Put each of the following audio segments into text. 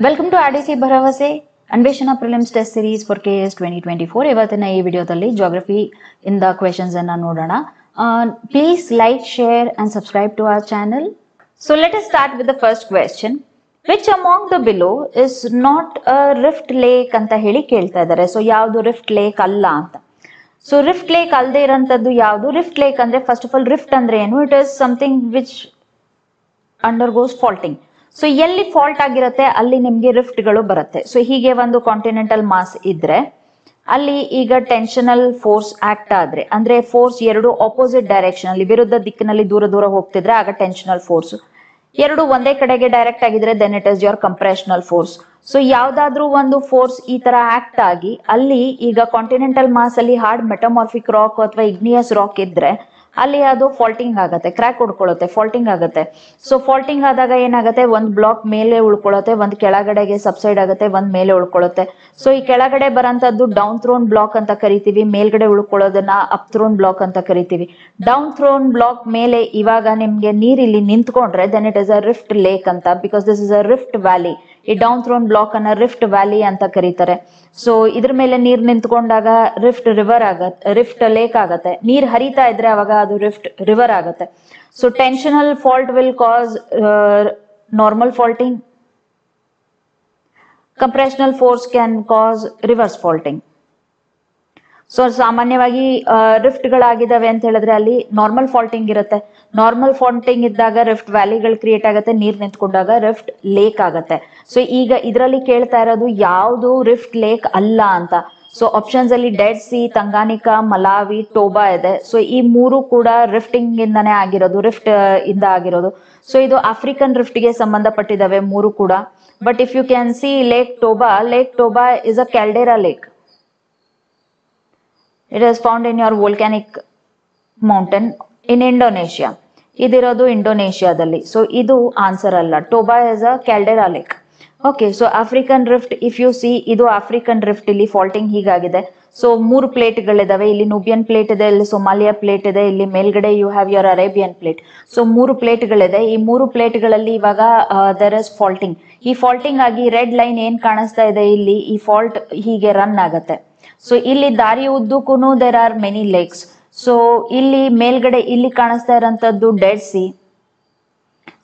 Welcome to RDC Bharavase Anveshana prelims test series for KS 2024. ಇವತ್ತಿನ ಈ ವಿಡಿಯೋದಲ್ಲಿ ಜಾಗ್ರಫಿ ಇಂದ ಕ್ವೆಶನ್ಸ್ ಅನ್ನ ನೋಡೋಣ. Please like, share and subscribe to our channel. So let us start with the first question. Which among the below is not a rift lake ಅಂತ ಹೇಳಿ ಕೇಳ್ತಾ ಇದ್ದಾರೆ. ಸೊ ಯಾವುದು ರಿಫ್ಟ್ ಲೇಕ್ ಅಲ್ಲ ಅಂತ. ಸೊ ರಿಫ್ಟ್ ಲೇಕ್ ಅಲ್ಲದೆ ಇರೋಂಥದ್ದು ಯಾವುದು? ರಿಫ್ಟ್ ಲೇಕ್ ಅಂದ್ರೆ ಫಸ್ಟ್ ಆಫ್ ಆಲ್ ರಿಫ್ಟ್ ಅಂದ್ರೆ ಏನು? It is something which undergoes faulting. So ಎಲ್ಲಿ ಫಾಲ್ಟ್ ಆಗಿರುತ್ತೆ ಅಲ್ಲಿ ನಿಮ್ಗೆ ರಿಫ್ಟ್ ಗಳು ಬರುತ್ತೆ. ಸೊ ಹೀಗೆ ಒಂದು ಕಾಂಟಿನೆಂಟಲ್ ಮಾಸ್ ಇದ್ರೆ ಅಲ್ಲಿ ಈಗ ಟೆನ್ಷನಲ್ ಫೋರ್ಸ್ ಆಕ್ಟ್ ಆದ್ರೆ, ಅಂದ್ರೆ ಫೋರ್ಸ್ ಎರಡು ಆಪೋಸಿಟ್ ಡೈರೆಕ್ಷನ್ ಅಲ್ಲಿ ವಿರುದ್ಧ ದಿಕ್ಕಿನಲ್ಲಿ ದೂರ ದೂರ ಹೋಗ್ತಿದ್ರೆ ಆಗ ಟೆನ್ಷನಲ್ ಫೋರ್ಸ್. ಎರಡು ಒಂದೇ ಕಡೆಗೆ ಡೈರೆಕ್ಟ್ ಆಗಿದ್ರೆ then it is your compressional force. So ಯಾವ್ದಾದ್ರೂ ಒಂದು ಫೋರ್ಸ್ ಈ ತರ ಆಕ್ಟ್ ಆಗಿ ಅಲ್ಲಿ ಈಗ ಕಾಂಟಿನೆಂಟಲ್ ಮಾಸ್ ಅಲ್ಲಿ ಹಾರ್ಡ್ ಮೆಟಮಾರ್ಫಿಕ್ ರಾಕ್ ಅಥವಾ ಇಗ್ನಿಯಸ್ ರಾಕ್ ಇದ್ರೆ ಅಲ್ಲಿ ಅದು ಫಾಲ್ಟಿಂಗ್ ಆಗುತ್ತೆ, ಕ್ರ್ಯಾಕ್ ಹೊಡ್ಕೊಳ್ಳುತ್ತೆ, ಫಾಲ್ಟಿಂಗ್ ಆಗುತ್ತೆ. ಸೊ ಫಾಲ್ಟಿಂಗ್ ಆದಾಗ ಏನಾಗುತ್ತೆ, ಒಂದ್ ಬ್ಲಾಕ್ ಮೇಲೆ ಉಳ್ಕೊಳ್ಳುತ್ತೆ, ಒಂದ್ ಕೆಳಗಡೆಗೆ ಸಬ್ಸೈಡ್ ಆಗುತ್ತೆ, ಒಂದ್ ಮೇಲೆ ಉಳ್ಕೊಳ್ಳುತ್ತೆ. ಸೊ ಈ ಕೆಳಗಡೆ ಬರೋಂಥದ್ದು ಡೌನ್ ಥ್ರೋನ್ ಬ್ಲಾಕ್ ಅಂತ ಕರಿತೀವಿ, ಮೇಲ್ಗಡೆ ಉಳ್ಕೊಳ್ಳೋದನ್ನ ಅಪ್ ಥ್ರೋನ್ ಬ್ಲಾಕ್ ಅಂತ ಕರಿತೀವಿ. ಡೌನ್ ಥ್ರೋನ್ ಬ್ಲಾಕ್ ಮೇಲೆ ಇವಾಗ ನಿಮ್ಗೆ ನೀರ್ ಇಲ್ಲಿ ನಿಂತ್ಕೊಂಡ್ರೆ then it is a rift lake ಅಂತ, because this is a rift valley. ಈ ಡೌನ್ ಥ್ರೋನ್ ಬ್ಲಾಕ್ ಅನ್ನ ರಿಫ್ಟ್ ವ್ಯಾಲಿ ಅಂತ ಕರೀತಾರೆ. ಸೊ ಇದ್ರ ಮೇಲೆ ನೀರ್ ನಿಂತ್ಕೊಂಡಾಗ ರಿಫ್ಟ್ ರಿವರ್ ಆಗತ್ತೆ, ರಿಫ್ಟ್ ಲೇಕ್ ಆಗತ್ತೆ. ನೀರ್ ಹರಿತಾ ಇದ್ರೆ ಅವಾಗ ಅದು ರಿಫ್ಟ್ ರಿವರ್ ಆಗತ್ತೆ. So tensional fault will cause normal faulting. Compressional force can cause reverse faulting. So ಸಾಮಾನ್ಯವಾಗಿ ರಿಫ್ಟ್ ಗಳಾಗಿದ್ದಾವೆ ಅಂತ ಹೇಳಿದ್ರೆ ಅಲ್ಲಿ ನಾರ್ಮಲ್ ಫಾಲ್ಟಿಂಗ್ ಇರುತ್ತೆ. ನಾರ್ಮಲ್ ಫಾಲ್ಟಿಂಗ್ ಇದ್ದಾಗ ರಿಫ್ಟ್ ವ್ಯಾಲಿಗಳು ಕ್ರಿಯೇಟ್ ಆಗುತ್ತೆ, ನೀರ್ ನಿಂತ್ಕೊಂಡಾಗ ರಿಫ್ಟ್ ಲೇಕ್ ಆಗುತ್ತೆ. ಸೊ ಈಗ ಇದರಲ್ಲಿ ಕೇಳ್ತಾ ಇರೋದು ಯಾವುದು ರಿಫ್ಟ್ ಲೇಕ್ ಅಲ್ಲ ಅಂತ. ಸೊ ಆಪ್ಷನ್ಸ್ ಅಲ್ಲಿ ಡೆಡ್ ಸಿ, ತಂಗಾನಿಕಾ, ಮಲಾವಿ, ಟೋಬಾ ಇದೆ. ಸೊ ಈ ಮೂರು ಕೂಡ ರಿಫ್ಟಿಂಗ್ ಇಂದಾನೆ ಆಗಿರೋದು, ರಿಫ್ಟ್ ಇಂದ ಆಗಿರೋದು. ಸೊ ಇದು ಆಫ್ರಿಕನ್ ರಿಫ್ಟ್ ಗೆ ಸಂಬಂಧಪಟ್ಟಿದ್ದಾವೆ ಮೂರು ಕೂಡ. But if you can see Lake Toba is a caldera lake. It is found in your volcanic mountain in Indonesia. ಇದಿರೋದು ಇಂಡೋನೇಷಿಯಾದಲ್ಲಿ. ಸೊ ಇದು ಆನ್ಸರ್ ಅಲ್ಲ. Toba is a caldera lake. Okay, so African rift if you see, ಇದು African rift. ಇಲ್ಲಿ faulting ಹೀಗಾಗಿದೆ. So ಮೂರು plate ಗಳಿದಾವೆ. ಇಲ್ಲಿ ನುಬಿಯನ್ plate ಇದೆ, ಇಲ್ಲಿ ಸೊಮಾಲಿಯಾ ಪ್ಲೇಟ್ ಇದೆ, ಇಲ್ಲಿ ಮೇಲ್ಗಡೆ you have your Arabian plate. So ಮೂರು ಪ್ಲೇಟ್ ಗಳಿದೆ. ಈ ಮೂರು ಪ್ಲೇಟ್ ಗಳಲ್ಲಿ ಇವಾಗ ದರ್ ಇಸ್ ಫಾಲ್ಟಿಂಗ್. ಈ ಫಾಲ್ಟಿಂಗ್ ಆಗಿ ರೆಡ್ ಲೈನ್ ಏನ್ ಕಾಣಿಸ್ತಾ ಇದೆ ಇಲ್ಲಿ, ಈ ಫಾಲ್ಟ್ ಹೀಗೆ ರನ್ ಆಗತ್ತೆ. ಸೊ ಇಲ್ಲಿ ದಾರಿ ಉದ್ದಕ್ಕೂನು there are many lakes. So ಇಲ್ಲಿ ಮೇಲ್ಗಡೆ ಇಲ್ಲಿ ಕಾಣಿಸ್ತಾ ಇರೋಂಥದ್ದು ಡೆಡ್ ಸಿ.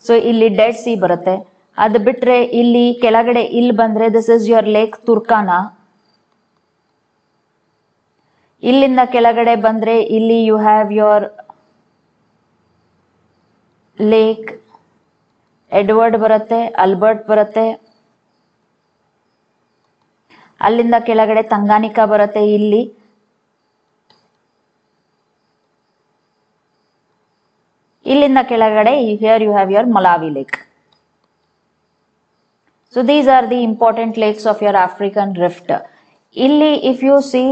ಸೊ ಇಲ್ಲಿ ಡೆಡ್ ಸಿ ಬರುತ್ತೆ. ಅದು ಬಿಟ್ರೆ ಇಲ್ಲಿ ಕೆಳಗಡೆ ಇಲ್ಲಿ ಬಂದ್ರೆ this is your Lake Turkana. ಇಲ್ಲಿಂದ ಕೆಳಗಡೆ ಬಂದ್ರೆ ಇಲ್ಲಿ you have your Lake Edward ಬರುತ್ತೆ, ಅಲ್ಬರ್ಟ್ ಬರುತ್ತೆ. ಅಲ್ಲಿಂದ ಕೆಳಗಡೆ ತಂಗಾನಿಕಾ ಬರುತ್ತೆ. ಇಲ್ಲಿ ಇಲ್ಲಿಂದ ಕೆಳಗಡೆ here you have your Malawi lake. So these are the important lakes of your African rift. ಇಲ್ಲಿ if you see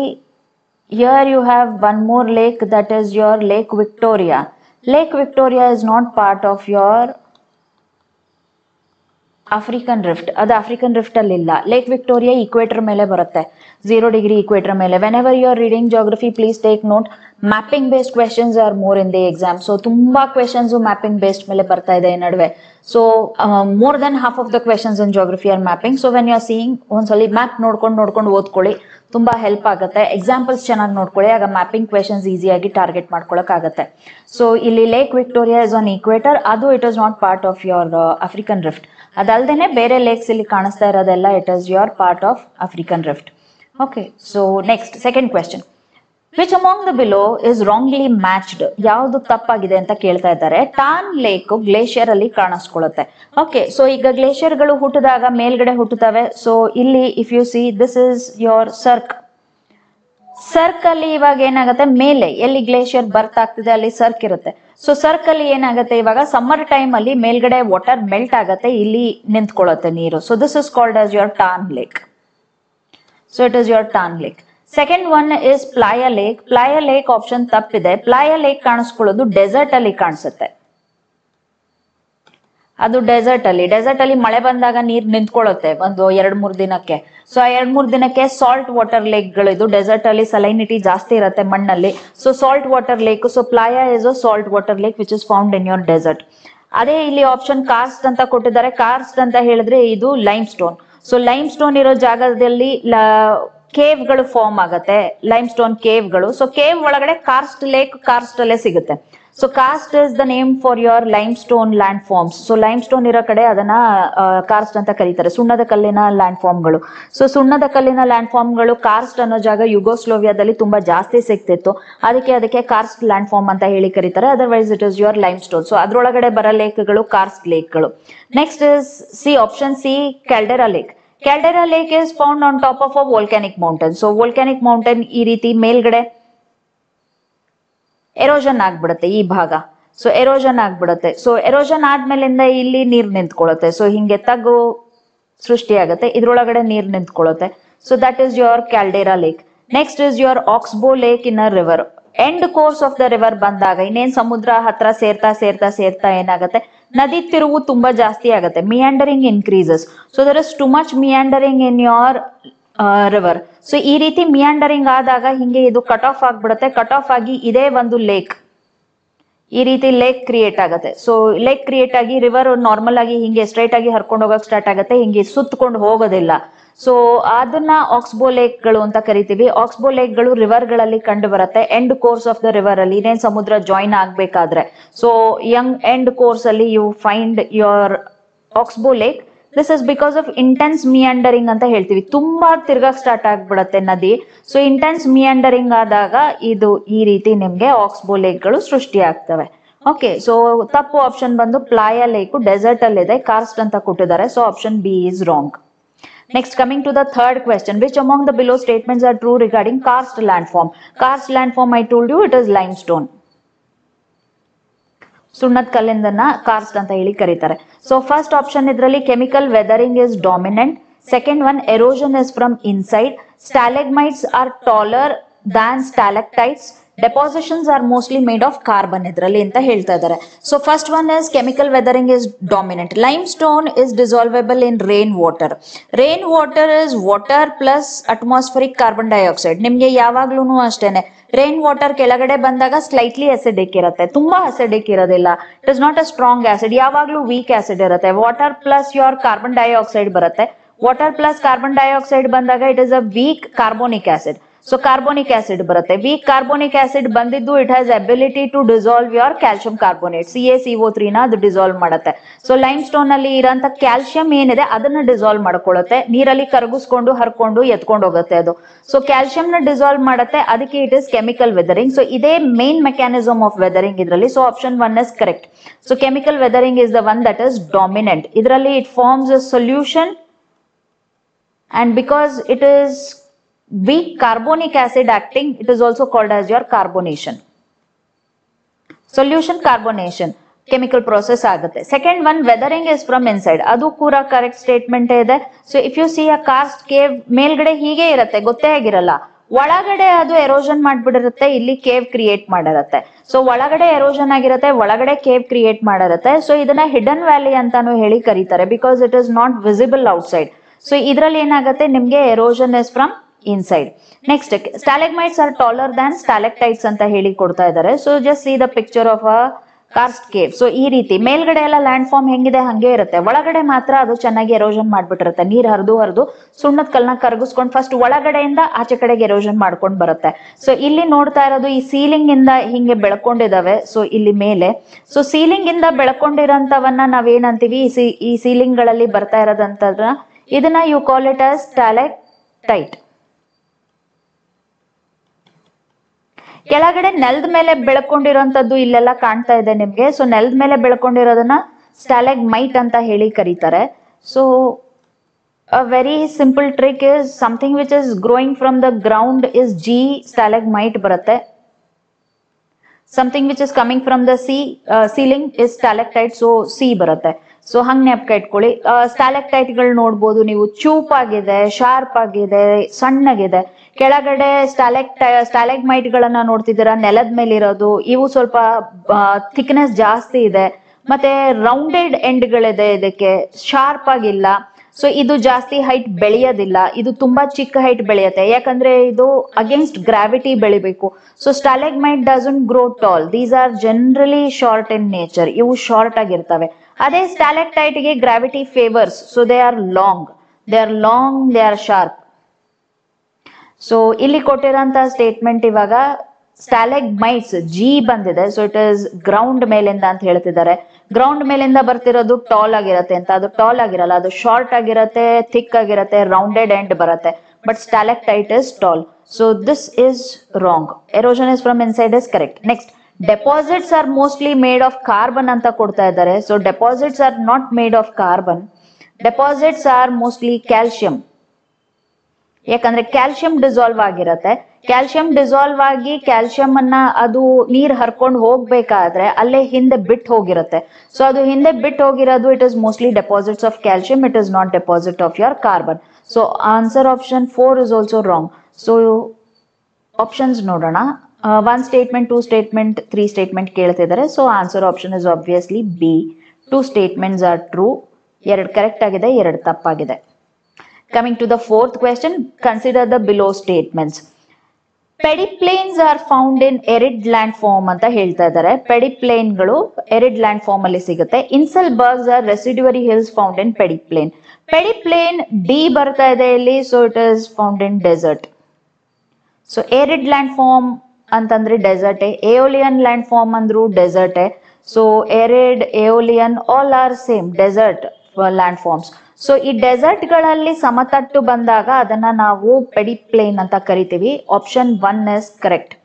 here you have one more lake, that is your Lake Victoria. Lake Victoria is not part of your African rift. ಅದು African rift ಅಲ್ಲಿ ಇಲ್ಲ. Lake Victoria equator ಮೇಲೆ ಬರುತ್ತೆ, 0 degree equator ಮೇಲೆ. Whenever you are reading geography please take note, mapping based questions are more in the exam. So ತುಂಬಾ questions mapping based ಮೇಲೆ ಬರ್ತಾ ಇದೆ ಈ ನಡುವೆ. So more than half of the questions in geography are mapping. So when you are seeing ಒಂದ್ಸಲಿ map ನೋಡ್ಕೊಂಡು ಓದ್ಕೊಳ್ಳಿ, ತುಂಬಾ ಹೆಲ್ಪ್ ಆಗುತ್ತೆ. ಎಕ್ಸಾಂಪಲ್ಸ್ ಚೆನ್ನಾಗಿ ನೋಡ್ಕೊಳ್ಳಿ, ಆಗ ಮ್ಯಾಪಿಂಗ್ ಕ್ವೆಶನ್ಸ್ ಈಸಿಯಾಗಿ ಟಾರ್ಗೆಟ್ ಮಾಡ್ಕೊಳಕ್ ಆಗುತ್ತೆ. ಸೊ ಇಲ್ಲಿ Lake Victoria is on equator, ಅದು it is not part of your African rift. ಅದಲ್ದೇನೆ ಬೇರೆ ಲೇಕ್ಸ್ ಇಲ್ಲಿ ಕಾಣಿಸ್ತಾ ಇರೋದೆಲ್ಲ it is your part of African rift. Okay, so next second question. Which among the below is wrongly matched? ಯಾವುದು ತಪ್ಪಾಗಿದೆ ಅಂತ ಕೇಳ್ತಾ ಇದ್ದಾರೆ. ಟಾನ್ ಲೇಕ್ ಗ್ಲೇಷಿಯರ್ ಅಲ್ಲಿ ಕಾಣಿಸ್ಕೊಳ್ಳುತ್ತೆ. ಓಕೆ, ಸೊ ಈಗ ಗ್ಲೇಷಿಯರ್ ಗಳು ಹುಟ್ಟಿದಾಗ ಮೇಲ್ಗಡೆ ಹುಟ್ಟುತ್ತವೆ. ಸೊ ಇಲ್ಲಿ if you see this is your ಸರ್ಕ್ ಅಲ್ಲಿ ಇವಾಗ ಏನಾಗುತ್ತೆ, ಮೇಲೆ ಎಲ್ಲಿ ಗ್ಲೇಷಿಯರ್ ಬರ್ತ್ ಆಗ್ತಿದೆ ಅಲ್ಲಿ ಸರ್ಕ್ ಇರುತ್ತೆ. ಸೊ ಸರ್ಕ್ ಅಲ್ಲಿ ಏನಾಗುತ್ತೆ, ಇವಾಗ ಸಮ್ಮರ್ ಟೈಮ್ ಅಲ್ಲಿ ಮೇಲ್ಗಡೆ ವಾಟರ್ ಮೆಲ್ಟ್ ಆಗತ್ತೆ, ಇಲ್ಲಿ ನಿಂತ್ಕೊಳ್ಳುತ್ತೆ ನೀರು. So this is called as your tarn lake. So it is your tarn lake. Second one is playa lake. Playa lake option ತಪ್ಪಿದೆ. ಪ್ಲಾಯಾ ಲೇಕ್ ಕಾಣಿಸ್ಕೊಳ್ಳೋದು ಡೆಸರ್ಟ್ ಅಲ್ಲಿ ಕಾಣಿಸುತ್ತೆ. ಅದು ಡೆಸರ್ಟ್ ಅಲ್ಲಿ ಮಳೆ ಬಂದಾಗ ನೀರ್ ನಿಂತ್ಕೊಳ್ಳುತ್ತೆ ಒಂದು 2-3 ದಿನಕ್ಕೆ. ಸೊ ಆ 2-3 ದಿನಕ್ಕೆ ಸಾಲ್ಟ್ ವಾಟರ್ ಲೇಕ್ ಗಳು. ಇದು ಡೆಸರ್ಟ್ ಅಲ್ಲಿ ಸಲೈನಿಟಿ ಜಾಸ್ತಿ ಇರುತ್ತೆ ಮಣ್ಣಲ್ಲಿ. So salt water lake. So playa is a salt water lake which is found in your desert. ಅದೇ ಇಲ್ಲಿ ಆಪ್ಷನ್ ಕಾರ್ಸ್ಟ್ ಅಂತ ಕೊಟ್ಟಿದ್ದಾರೆ. ಕಾರ್ಸ್ಟ್ ಅಂತ ಹೇಳಿದ್ರೆ ಇದು limestone. So limestone ಇರೋ ಜಾಗದಲ್ಲಿ ಕೇವ್ಗಳು ಫಾರ್ಮ್ ಆಗತ್ತೆ, ಲೈಮ್ ಸ್ಟೋನ್ ಕೇವ್ಗಳು. ಸೊ ಕೇವ್ ಒಳಗಡೆ ಕಾರ್ಸ್ಟ್ ಲೇಕ್ ಕಾರ್ಸ್ಟ್ ಅಲ್ಲೇ ಸಿಗುತ್ತೆ. So karst is the name for your limestone landforms. So limestone ಇರೋ ಕಡೆ ಅದನ್ನ ಕಾರ್ಸ್ಟ್ ಅಂತ ಕರೀತಾರೆ, ಸುಣ್ಣದ ಕಲ್ಲಿನ ಲ್ಯಾಂಡ್ ಫಾರ್ಮ್ಗಳು. ಸೊ ಸುಣ್ಣದ ಕಲ್ಲಿನ ಲ್ಯಾಂಡ್ ಫಾರ್ಮ್ಗಳು ಕಾರ್ಸ್ಟ್ ಅನ್ನೋ ಜಾಗ ಯುಗೋಸ್ಲೋವಿಯಾದಲ್ಲಿ ತುಂಬಾ ಜಾಸ್ತಿ ಸಿಗ್ತಿತ್ತು, ಅದಕ್ಕೆ ಕಾರ್ಸ್ಟ್ ಲ್ಯಾಂಡ್ ಫಾರ್ಮ್ ಅಂತ ಹೇಳಿ ಕರೀತಾರೆ. Otherwise it is your limestone. So ಅದ್ರೊಳಗಡೆ ಬರೋ ಲೇಕ್ಗಳು ಕಾರ್ಸ್ಟ್ ಲೇಕ್ಗಳು. Next is C, option C, caldera lake. Caldera lake is found on top of a volcanic mountain. So volcanic mountain ಈ ರೀತಿ ಮೇಲ್ಗಡೆ ಎರೋಷನ್ ಆಗ್ಬಿಡುತ್ತೆ ಈ ಭಾಗ. ಸೊ ಎರೋಷನ್ ಆಗ್ಬಿಡುತ್ತೆ. ಸೊ ಎರೋಷನ್ ಆದ್ಮೇಲಿಂದ ಇಲ್ಲಿ ನೀರ್ ನಿಂತ್ಕೊಳ್ಳುತ್ತೆ. ಸೊ ಹಿಂಗೆ ತಗ್ಗು ಸೃಷ್ಟಿ ಆಗುತ್ತೆ, ಇದ್ರೊಳಗಡೆ ನೀರ್ ನಿಂತ್ಕೊಳ್ಳುತ್ತೆ. So that is your caldera lake. Next is your oxbow lake in a river. End course of the river ಬಂದಾಗ ಇನ್ನೇನ್ ಸಮುದ್ರ ಹತ್ರ ಸೇರ್ತಾ ಏನಾಗುತ್ತೆ, ನದಿ ತಿರುವು ತುಂಬಾ ಜಾಸ್ತಿ ಆಗುತ್ತೆ, meandering increases. So there is too much meandering in your river. So ಈ ರೀತಿ ಮಿಯಾಂಡರಿಂಗ್ ಆದಾಗ ಹಿಂಗೆ ಇದು ಕಟ್ ಆಫ್ ಆಗ್ಬಿಡುತ್ತೆ. ಕಟ್ ಆಫ್ ಆಗಿ ಇದೇ ಒಂದು ಲೇಕ್, ಈ ರೀತಿ ಲೇಕ್ ಕ್ರಿಯೇಟ್ ಆಗುತ್ತೆ. ಸೊ ಲೇಕ್ ಕ್ರಿಯೇಟ್ ಆಗಿ ರಿವರ್ ನಾರ್ಮಲ್ ಆಗಿ ಹಿಂಗೆ ಸ್ಟ್ರೈಟ್ ಆಗಿ ಹರ್ಕೊಂಡು ಹೋಗಕ್ ಸ್ಟಾರ್ಟ್ ಆಗುತ್ತೆ, ಹಿಂಗೆ ಸುತ್ತಕೊಂಡು ಹೋಗೋದಿಲ್ಲ. ಸೊ ಅದನ್ನ ಆಕ್ಸ್ಬೋ ಲೇಕ್ಗಳು ಅಂತ ಕರಿತೀವಿ. ಆಕ್ಸ್ಬೋ ಲೇಕ್ಗಳು ರಿವರ್ ಗಳಲ್ಲಿ ಕಂಡು ಬರುತ್ತೆ end course of the river ಅಲ್ಲಿ, ಇನ್ನೇನ್ ಸಮುದ್ರ ಜಾಯಿನ್ ಆಗ್ಬೇಕಾದ್ರೆ. ಸೊ ಎಂಡ್ ಕೋರ್ಸ್ ಅಲ್ಲಿ you find your oxbow lake. This is because of intense meandering ಅಂತ ಹೇಳ್ತೀವಿ, ತುಂಬಾ ತಿರ್ಗಕ್ ಸ್ಟಾರ್ಟ್ ಆಗ್ಬಿಡತ್ತೆ ನದಿ. ಸೊ ಇಂಟೆನ್ಸ್ ಮಿಯಾಂಡರಿಂಗ್ ಆದಾಗ ಇದು ಈ ರೀತಿ ನಿಮ್ಗೆ ಆಕ್ಸ್ಬೋ ಲೇಕ್ಗಳು ಸೃಷ್ಟಿ ಆಗ್ತವೆ. ಓಕೆ, ಸೊ ತಪ್ಪು ಆಪ್ಷನ್ ಬಂದು ಪ್ಲಾಯಾ ಲೇಕ್ ಡೆಸರ್ಟ್ ಅಲ್ಲಿ ಇದೆ, ಕಾರ್ಸ್ಟ್ ಅಂತ ಕೊಟ್ಟಿದ್ದಾರೆ. So option B is wrong. Next, coming to the third question, which among the below statements are true regarding karst landform? Karst landform, I told you, it is limestone. ಸುಣ್ಣದ ಕಲ್ಲಿಂದನ್ನ ಕಾರ್ಸ್ಟ್ ಅಂತ ಹೇಳಿ ಕರೀತಾರೆ. So first option ಇದ್ರಲ್ಲಿ chemical weathering is dominant. Second one, erosion is from inside. Stalagmites are taller than stalactites. Depositions are mostly made of carbon ಇದರಲ್ಲಿ ಅಂತ ಹೇಳ್ತಾ ಇದ್ದಾರೆ. So first one is chemical weathering is dominant. Limestone is dissolvable in rain water. Rain water is water plus atmospheric carbon dioxide. ನಿಮ್ಗೆ ಯಾವಾಗ್ಲೂ ಅಷ್ಟೇನೆ rain water ಕೆಳಗಡೆ ಬಂದಾಗ slightly acidic ಇರುತ್ತೆ, ತುಂಬಾ ಅಸಿಡಿಕ್ ಇರೋದಿಲ್ಲ. It is not a strong acid, ಯಾವಾಗ್ಲೂ weak acid ಇರುತ್ತೆ. Water plus your carbon dioxide ಬರುತ್ತೆ. ವಾಟರ್ ಪ್ಲಸ್ ಕಾರ್ಬನ್ ಡೈಆಕ್ಸೈಡ್ ಬಂದಾಗ it is a weak carbonic acid. So carbonic acid ಬರುತ್ತೆ. ವೀಕ್ ಕಾರ್ಬೋನಿಕ್ ಆಸಿಡ್ ಬಂದಿದ್ದು it has ability to dissolve your calcium carbonate, CaCO3 ನ ಅದು dissolve ಮಾಡುತ್ತೆ. So lime stone ಅಲ್ಲಿ ಇರೋಂಥ calcium ಏನಿದೆ ಅದನ್ನ ಡಿಸಾಲ್ವ್ ಮಾಡ್ಕೊಳ್ಳುತ್ತೆ, ನೀರಲ್ಲಿ ಕರಗಿಸ್ಕೊಂಡು ಹರ್ಕೊಂಡು ಎತ್ಕೊಂಡು ಹೋಗುತ್ತೆ ಅದು. ಸೊ ಕ್ಯಾಲ್ಸಿಯಂ ನ ಡಿಸಾಲ್ವ್ ಮಾಡುತ್ತೆ, ಅದಕ್ಕೆ it is chemical weathering. So ಇದೇ ಮೇನ್ ಮೆಕ್ಯಾನಿಸಮ್ ಆಫ್ ವೆದರಿಂಗ್ ಇದರಲ್ಲಿ. So option one is correct. So chemical weathering is the one that is dominant. ಇದರಲ್ಲಿ it forms a solution, and because it is weak carbonic acid acting, it is also called as your carbonation. Solution carbonation chemical process ಆಗುತ್ತೆ. Second one, weathering is from inside. ಅದು ಕೂಡ correct statement ಇದೆ. So if you see a karst cave, ಮೇಲ್ಗಡೆ ಹೀಗೆ ಇರುತ್ತೆ, ಗೊತ್ತೇ ಆಗಿರಲ್ಲ, ಒಳಗಡೆ ಅದು ಎರೋಷನ್ ಮಾಡ್ಬಿಡಿರುತ್ತೆ, ಇಲ್ಲಿ ಕೇವ್ ಕ್ರಿಯೇಟ್ ಮಾಡಿರುತ್ತೆ. ಸೊ ಒಳಗಡೆ ಎರೋಷನ್ ಆಗಿರುತ್ತೆ, ಒಳಗಡೆ ಕೇವ್ ಕ್ರಿಯೇಟ್ ಮಾಡಿರುತ್ತೆ. ಸೊ ಇದನ್ನ ಹಿಡನ್ ವ್ಯಾಲಿ ಅಂತಾನು ಹೇಳಿ ಕರೀತಾರೆ, because it is not visible outside. So ಇದ್ರಲ್ಲಿ ಏನಾಗುತ್ತೆ, ನಿಮ್ಗೆ erosion is from inside. Next, stalagmites are taller than stalactites ಅಂತ ಹೇಳಿ ಕೊಡ್ತಾ ಇದ್ದಾರೆ. So just see the picture of a karst cave. So ಈ ರೀತಿ ಮೇಲ್ಗಡೆ ಎಲ್ಲ ಲ್ಯಾಂಡ್ ಫಾರ್ಮ್ ಹೆಂಗಿದೆ ಹಂಗೆ ಇರುತ್ತೆ, ಒಳಗಡೆ ಮಾತ್ರ ಅದು ಚೆನ್ನಾಗಿ ಎರೋಷನ್ ಮಾಡ್ಬಿಟ್ಟಿರುತ್ತೆ. ನೀರ್ ಹರಿದು ಸುಣ್ಣದ ಕಲ್ನ ಕರಗಿಸ್ಕೊಂಡು ಫಸ್ಟ್ ಒಳಗಡೆಯಿಂದ ಆಚೆ ಕಡೆಗೆ ಎರೋಷನ್ ಮಾಡ್ಕೊಂಡು ಬರುತ್ತೆ. ಸೊ ಇಲ್ಲಿ ನೋಡ್ತಾ ಇರೋದು ಈ ಸೀಲಿಂಗ್ ಇಂದ ಹಿಂಗೆ ಬೆಳ್ಕೊಂಡಿದಾವೆ. ಸೊ ಇಲ್ಲಿ ಮೇಲೆ, ಸೊ ಸೀಲಿಂಗ್ ಇಂದ ಬೆಳ್ಕೊಂಡಿರೋಂಥವನ್ನ ನಾವೇನಂತೀವಿ, ಈ ಸೀಲಿಂಗ್ ಗಳಲ್ಲಿ ಬರ್ತಾ ಇರೋದಂತದ್ರ ಇದನ್ನ ಯು ಕಾಲ್ ಇಟ್ ಆಸ್ ಸ್ಟಾಲೆಕ್ಟೈಟ್. ಕೆಳಗಡೆ ನೆಲದ ಮೇಲೆ ಬೆಳ್ಕೊಂಡಿರೋಂಥದ್ದು ಇಲ್ಲೆಲ್ಲ ಕಾಣ್ತಾ ಇದೆ ನಿಮ್ಗೆ. ಸೊ ನೆಲದ ಮೇಲೆ ಬೆಳ್ಕೊಂಡಿರೋದನ್ನ ಸ್ಟಾಲೆಗ್ಮೈಟ್ ಅಂತ ಹೇಳಿ ಕರೀತಾರೆ. So a very simple trick is something which is growing from the ground is G, stalagmite ಬರುತ್ತೆ. Something which is coming from the ceiling is stalactite, so C ಬರುತ್ತೆ. ಸೊ ಹಂಗ್ ನೆನಪು ಇಟ್ಕೊಳ್ಳಿ. ಸ್ಟಾಲೆಕ್ಟೈಟ್ಗಳು ನೋಡ್ಬೋದು ನೀವು, ಚೂಪ್ ಆಗಿದೆ, ಶಾರ್ಪ್ ಆಗಿದೆ, ಸಣ್ಣಗಿದೆ. ಕೆಳಗಡೆ ಸ್ಟಾಲೆಗ್ಮೈಟ್ ಗಳನ್ನ ನೋಡ್ತಿದ್ದೀರಾ, ನೆಲದ ಮೇಲೆ ಇರೋದು, ಇವು ಸ್ವಲ್ಪ ಥಿಕ್ನೆಸ್ ಜಾಸ್ತಿ ಇದೆ, ಮತ್ತೆ ರೌಂಡೆಡ್ ಎಂಡ್ಗಳಿದೆ, ಇದಕ್ಕೆ ಶಾರ್ಪ್ ಆಗಿಲ್ಲ. ಸೊ ಇದು ಜಾಸ್ತಿ ಹೈಟ್ ಬೆಳೆಯೋದಿಲ್ಲ, ಇದು ತುಂಬಾ ಚಿಕ್ಕ ಹೈಟ್ ಬೆಳೆಯುತ್ತೆ, ಯಾಕಂದ್ರೆ ಇದು ಅಗೇನ್ಸ್ಟ್ ಗ್ರಾವಿಟಿ ಬೆಳಿಬೇಕು. So stalagmite doesn't grow tall, these are generally short in nature, ಇವು ಶಾರ್ಟ್ ಆಗಿರ್ತವೆ. ಅದೇ ಸ್ಟಾಲೆಕ್ಟೈಟ್ ಗೆ gravity favours, so they are long. They are long, they are sharp. So ಇಲ್ಲಿ ಕೊಟ್ಟಿರೋಂತ ಸ್ಟೇಟ್ಮೆಂಟ್ ಇವಾಗ ಸ್ಟಾಲೆಗ್ಮೈಟ್ಸ್ ಜಿ ಬಂದಿದೆ, ಸೊ ಇಟ್ ಇಸ್ ಗ್ರೌಂಡ್ ಮೇಲಿಂದ ಅಂತ ಹೇಳ್ತಿದ್ದಾರೆ. ಗ್ರೌಂಡ್ ಮೇಲಿಂದ ಬರ್ತಿರೋದು ಟಾಲ್ ಆಗಿರತ್ತೆ ಅಂತ, ಅದು ಟಾಲ್ ಆಗಿರಲ್ಲ, ಅದು ಶಾರ್ಟ್ ಆಗಿರತ್ತೆ, ಥಿಕ್ ಆಗಿರತ್ತೆ, ರೌಂಡೆಡ್ ಎಂಡ್ ಬರುತ್ತೆ. But stalactite is tall. So this is wrong. Erosion is from inside is correct. Next, deposits are mostly made of carbon ಅಂತ ಕೊಡ್ತಾ ಇದ್ದಾರೆ. So deposits are not made of carbon, deposits are mostly calcium. ಯಾಕಂದ್ರೆ calcium dissolve ಆಗಿರತ್ತೆ. Calcium dissolve ಆಗಿ calcium ಅನ್ನ ಅದು ನೀರ್ ಹರ್ಕೊಂಡು ಹೋಗ್ಬೇಕಾದ್ರೆ ಅಲ್ಲೇ ಹಿಂದೆ ಬಿಟ್ಟು ಹೋಗಿರತ್ತೆ. ಸೊ ಅದು ಹಿಂದೆ ಬಿಟ್ಟು ಹೋಗಿರೋದು, it is mostly deposits of calcium, it is not deposit of your carbon. So answer option 4 is also wrong. So options ನೋಡೋಣ. 1 ಸ್ಟೇಟ್ಮೆಂಟ್, 2 ಸ್ಟೇಟ್ಮೆಂಟ್, 3 ಸ್ಟೇಟ್ಮೆಂಟ್ ಕೇಳ್ತಿದ್ದಾರೆ. So answer option is obviously B. 2 statements are true. 2 correct ಆಗಿದೆ, 2 ತಪ್ಪಾಗಿದೆ. Coming to the 4th question, consider the below statements. Pediplanes are found in arid landform ಅಂತ ಹೇಳ್ತಾ ಇದ್ದಾರೆ. ಪೆಡಿಪ್ಲೇನ್ಗಳು arid landform ಅಲ್ಲಿ ಸಿಗುತ್ತೆ. Inselbergs are residuary hills found in pediplane. Pediplane D ಬರ್ತಾ ಇದೆ ಇಲ್ಲಿ, so it is found in desert. So arid landform ಅಂತಂದ್ರೆ desert, aeolian landform ಅಂದ್ರು desert. So arid, aeolian all are same desert landforms. So ಈ desert ಗಳಲ್ಲಿ ಸಮತಟ್ಟು ಬಂದಾಗ ಅದನ್ನ ನಾವು ಪೆಡಿಪ್ಲೇನ್ ಅಂತ ಕರಿತೀವಿ. Option 1 is correct.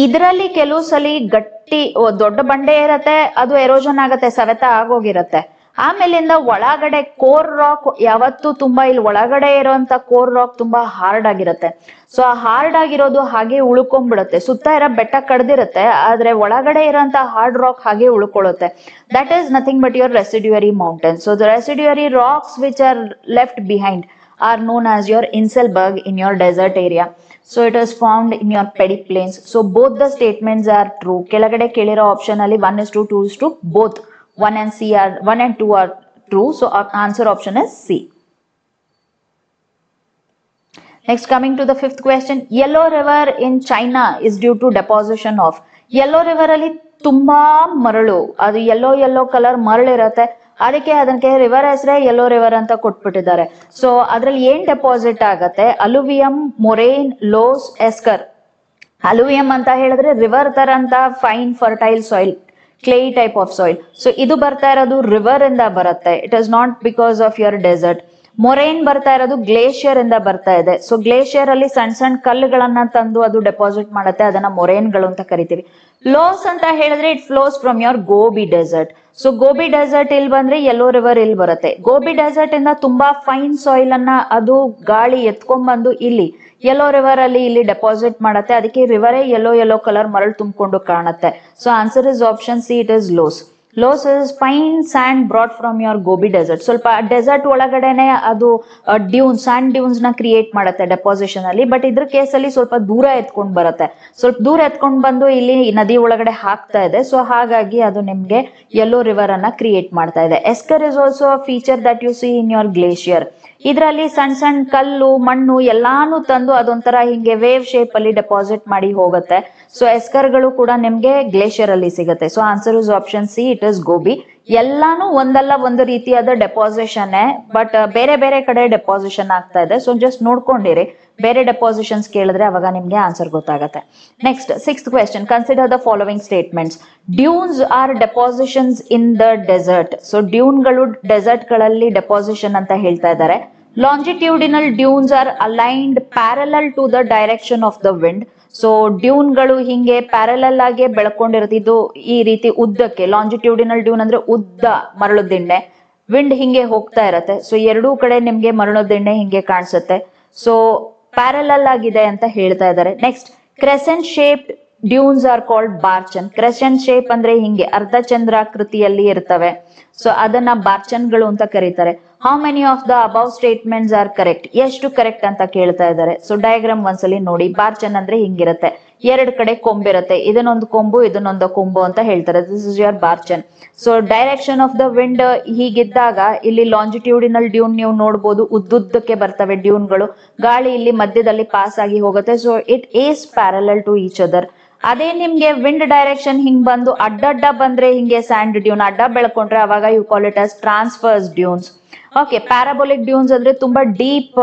ಇದರಲ್ಲಿ ಕೆಲವು ಸಲ ಗಟ್ಟಿ ದೊಡ್ಡ ಬಂಡೆ ಇರತ್ತೆ, ಅದು ಎರೋಷನ್ ಆಗತ್ತೆ, ಸವೆತ ಆಗೋಗಿರತ್ತೆ. ಆಮೇಲಿಂದ ಒಳಗಡೆ ಕೋರ್ ರಾಕ್ ಯಾವತ್ತು ತುಂಬಾ, ಇಲ್ಲಿ ಒಳಗಡೆ ಇರೋಂತ ಕೋರ್ ರಾಕ್ ತುಂಬಾ ಹಾರ್ಡ್ ಆಗಿರುತ್ತೆ. ಸೊ ಆ ಹಾರ್ಡ್ ಆಗಿರೋದು ಹಾಗೆ ಉಳ್ಕೊಂಡ್ಬಿಡುತ್ತೆ. ಸುತ್ತ ಇರೋ ಬೆಟ್ಟ ಕಡ್ದಿರುತ್ತೆ, ಆದ್ರೆ ಒಳಗಡೆ ಇರೋಂತ ಹಾರ್ಡ್ ರಾಕ್ ಹಾಗೆ ಉಳ್ಕೊಳ್ಳುತ್ತೆ. That is nothing but your residuary mountain. So the residuary rocks which are left behind are known as your Inselberg in your desert area. So it is found in your pediplanes. So both the statements are true. ಕೆಳಗಡೆ ಕೇಳಿರೋ option ಅಲ್ಲಿ 1:2, 2:2 both 1 and 2 are true. So our answer option is C. Next, coming to the 5th question, Yellow River in China is due to deposition of. Yellow River ಅಲ್ಲಿ ತುಂಬಾ ಮರಳು, ಅದು yellow colour ಮರಳು ಇರತ್ತೆ, ಅದಕ್ಕೆ ಅದಕ್ಕೆ ರಿವರ್ ಹೆಸರೇ ಯೆಲ್ಲೋ ರಿವರ್ ಅಂತ ಕೊಟ್ಬಿಟ್ಟಿದ್ದಾರೆ. ಸೊ ಅದ್ರಲ್ಲಿ ಏನ್ ಡೆಪಾಸಿಟ್ ಆಗತ್ತೆ? ಅಲುವಿಯಂ, ಮೊರೇನ್, ಲೋಸ್, ಎಸ್ಕರ್. ಅಲುವಿಯಂ ಅಂತ ಹೇಳಿದ್ರೆ ರಿವರ್ ತರ ಅಂತ fine fertile soil, clay type of soil. So ಇದು ಬರ್ತಾ ಇರೋದು ರಿವರ್ ಇಂದ ಬರುತ್ತೆ, it is not because of your desert. Moraine ಬರ್ತಾ ಇರೋದು ಗ್ಲೇಷಿಯರ್ ಇಂದ ಬರ್ತಾ ಇದೆ. ಸೊ ಗ್ಲೇಷಿಯರ್ ಅಲ್ಲಿ ಸಣ್ಣ ಸಣ್ಣ ಕಲ್ಲುಗಳನ್ನ ತಂದು ಅದು ಡೆಪಾಸಿಟ್ ಮಾಡುತ್ತೆ, ಅದನ್ನ ಮೊರೇನ್ಗಳು ಅಂತ ಕರಿತೀವಿ. ಲೋಸ್ ಅಂತ ಹೇಳಿದ್ರೆ it flows from your Gobi desert. So Gobi desert ಇಲ್ಲಿ ಬಂದ್ರೆ ಯೆಲ್ಲೋ ರಿವರ್ ಇಲ್ಲಿ ಬರುತ್ತೆ. ಗೋಬಿ ಡೆಸರ್ಟ್ ಇಂದ ತುಂಬಾ ಫೈನ್ ಸಾಯಿಲ್ ಅನ್ನ ಅದು ಗಾಳಿ ಎತ್ಕೊಂಡ್ ಬಂದು ಇಲ್ಲಿ ಯೆಲ್ಲೋ ರಿವರ್ ಅಲ್ಲಿ ಇಲ್ಲಿ ಡೆಪಾಸಿಟ್ ಮಾಡುತ್ತೆ, ಅದಕ್ಕೆ ರಿವರೇ ಯೆಲ್ಲೋ ಕಲರ್ ಮರಳು ತುಂಬಿಕೊಂಡು ಕಾಣುತ್ತೆ. So answer is option C, it is loess. Loess is fine sand brought from your Gobi desert. ಸ್ವಲ್ಪ ಡೆಸರ್ಟ್ ಒಳಗಡೆನೆ ಅದು ಸ್ಯಾಂಡ್ ಡ್ಯೂನ್ಸ್ ನ ಕ್ರಿಯೇಟ್ ಮಾಡುತ್ತೆ ಡೆಪಾಸಿಷನ್ ಅಲ್ಲಿ. ಬಟ್ ಇದ್ರ ಕೇಸಲ್ಲಿ ಸ್ವಲ್ಪ ದೂರ ಎತ್ಕೊಂಡ್ ಬರುತ್ತೆ, ಸ್ವಲ್ಪ ದೂರ ಎತ್ಕೊಂಡ್ ಬಂದು ಇಲ್ಲಿ ನದಿ ಒಳಗಡೆ ಹಾಕ್ತಾ ಇದೆ. ಸೊ ಹಾಗಾಗಿ ಅದು ನಿಮ್ಗೆ ಯೆಲ್ಲೋ ರಿವರ್ ಅನ್ನ ಕ್ರಿಯೇಟ್ ಮಾಡ್ತಾ ಇದೆ. Esker is also a feature that you see in your glacier. ಇದರಲ್ಲಿ ಸಣ್ಣ ಸಣ್ಣ ಕಲ್ಲು, ಮಣ್ಣು ಎಲ್ಲಾನು ತಂದು ಅದೊಂಥರ ಹಿಂಗೆ ವೇವ್ ಶೇಪ್ ಅಲ್ಲಿ ಡೆಪಾಸಿಟ್ ಮಾಡಿ ಹೋಗುತ್ತೆ. ಸೊ ಎಸ್ಕರ್ಗಳು ಕೂಡ ನಿಮ್ಗೆ ಗ್ಲೇಷಿಯರ್ ಅಲ್ಲಿ ಸಿಗುತ್ತೆ. So answer is option C, it is gobi. ಎಲ್ಲಾನು ಒಂದಲ್ಲ ಒಂದು ರೀತಿಯಾದ ಡೆಪಾಸಿಷನ್, ಬಟ್ ಬೇರೆ ಬೇರೆ ಕಡೆ ಡೆಪಾಸಿಷನ್ ಆಗ್ತಾ ಇದೆ. ಸೊ ಜಸ್ಟ್ ನೋಡ್ಕೊಂಡಿರಿ, ಬೇರೆ ಡೆಪಾಸಿಷನ್ಸ್ ಕೇಳಿದ್ರೆ ಅವಾಗ ನಿಮ್ಗೆ ಆನ್ಸರ್ ಗೊತ್ತಾಗುತ್ತೆ. Next 6th question, consider the following statements. Dunes are depositions in the desert. So ಡ್ಯೂನ್ಗಳು ಡೆಸರ್ಟ್ ಗಳಲ್ಲಿ ಡೆಪಾಸಿಷನ್ ಅಂತ ಹೇಳ್ತಾ ಇದ್ದಾರೆ. Longitudinal dunes are aligned parallel to the direction of the wind. So ಡ್ಯೂನ್ಗಳು ಹಿಂಗೆ ಪ್ಯಾರಲಲ್ ಆಗಿ ಬೆಳ್ಕೊಂಡಿರುತ್ತೆ, ಇದು ಈ ರೀತಿ ಉದ್ದಕ್ಕೆ. ಲಾಂಜಿಟ್ಯೂಡಿನಲ್ ಡ್ಯೂನ್ ಅಂದ್ರೆ ಉದ್ದ ಮರಳು ದಿಣ್ಣೆ, ವಿಂಡ್ ಹಿಂಗೆ ಹೋಗ್ತಾ ಇರತ್ತೆ. ಸೊ ಎರಡೂ ಕಡೆ ನಿಮ್ಗೆ ಮರಳು ದಿಣ್ಣೆ ಹಿಂಗೆ ಕಾಣಿಸುತ್ತೆ. ಸೊ ಪ್ಯಾರಲಲ್ ಆಗಿದೆ ಅಂತ ಹೇಳ್ತಾ ಇದ್ದಾರೆ. Next, crescent shaped dunes are called barchan. Crescent shape ಅಂದ್ರೆ ಹಿಂಗೆ ಅರ್ಧಚಂದ್ರಾಕೃತಿಯಲ್ಲಿ ಇರ್ತವೆ. ಸೊ ಅದನ್ನ ಬಾರ್ಚನ್ಗಳು ಅಂತ ಕರೀತಾರೆ. How many of the above statements are correct? ಎಷ್ಟು ಕರೆಕ್ಟ್ ಅಂತ ಕೇಳ್ತಾ ಇದ್ದಾರೆ. ಸೊ ಡಯಾಗ್ರಾಮ್ ಒಂದ್ಸಲಿ ನೋಡಿ. ಬಾರ್ಚನ್ ಅಂದ್ರೆ ಹಿಂಗಿರುತ್ತೆ, 2 ಕಡೆ ಕೊಂಬಿರುತ್ತೆ, ಇದನ್ನೊಂದು ಕೊಂಬು ಇದನ್ನೊಂದು ಕೊಂಬು ಅಂತ ಹೇಳ್ತಾರೆ. This is your barchan. So direction of the wind ಹೀಗಿದ್ದಾಗ ಇಲ್ಲಿ ಲಾಂಜಿಟ್ಯೂಡಿನಲ್ ಡ್ಯೂನ್ ನೀವು ನೋಡ್ಬೋದು, ಉದ್ದುದ್ದಕ್ಕೆ ಬರ್ತವೆ ಡ್ಯೂನ್ಗಳು, ಗಾಳಿ ಇಲ್ಲಿ ಮಧ್ಯದಲ್ಲಿ ಪಾಸ್ ಆಗಿ ಹೋಗುತ್ತೆ. So it is parallel to each other. ಅದೇ ನಿಮ್ಗೆ ವಿಂಡ್ ಡೈರೆಕ್ಷನ್ ಹಿಂಗ್ ಬಂದು ಅಡ್ಡಡ್ಡ ಬಂದ್ರೆ ಹಿಂಗೆ ಸ್ಯಾಂಡ್ ಡ್ಯೂನ್ ಅಡ್ಡ ಬೆಳ್ಕೊಂಡ್ರೆ ಅವಾಗ you call it as transverse dunes. Okay, parabolic dunes ಅಂದ್ರೆ ತುಂಬಾ ಡೀಪ್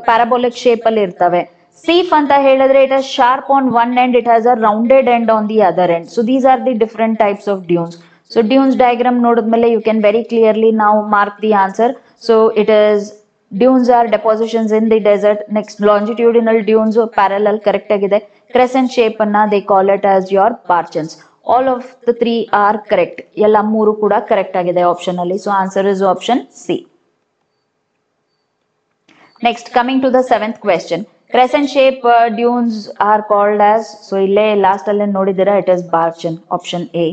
ಪ್ಯಾರಾಬೋಲಿಕ್ ಶೇಪ್ ಅಲ್ಲಿ ಇರ್ತವೆ. ಸೀಫ್ ಅಂತ ಹೇಳಿದ್ರೆ it has sharp on one end, it has a rounded end on the other end. So these are the different types of dunes. So dunes diagram ನೋಡಿದ್ಮೇಲೆ you can very clearly ನಾವು mark the answer. So it is dunes are depositions in the desert. Next, longitudinal dunes parallel correct agide. Crescent shape anna they call it as your parchents. All of the three are correct. Ella ಮೂರು ಕೂಡ correct agide option alli. So answer is option C. Next, coming to the seventh question. Crescent shape dunes are called as, so ille last alle nodidira, it is parchent, option A.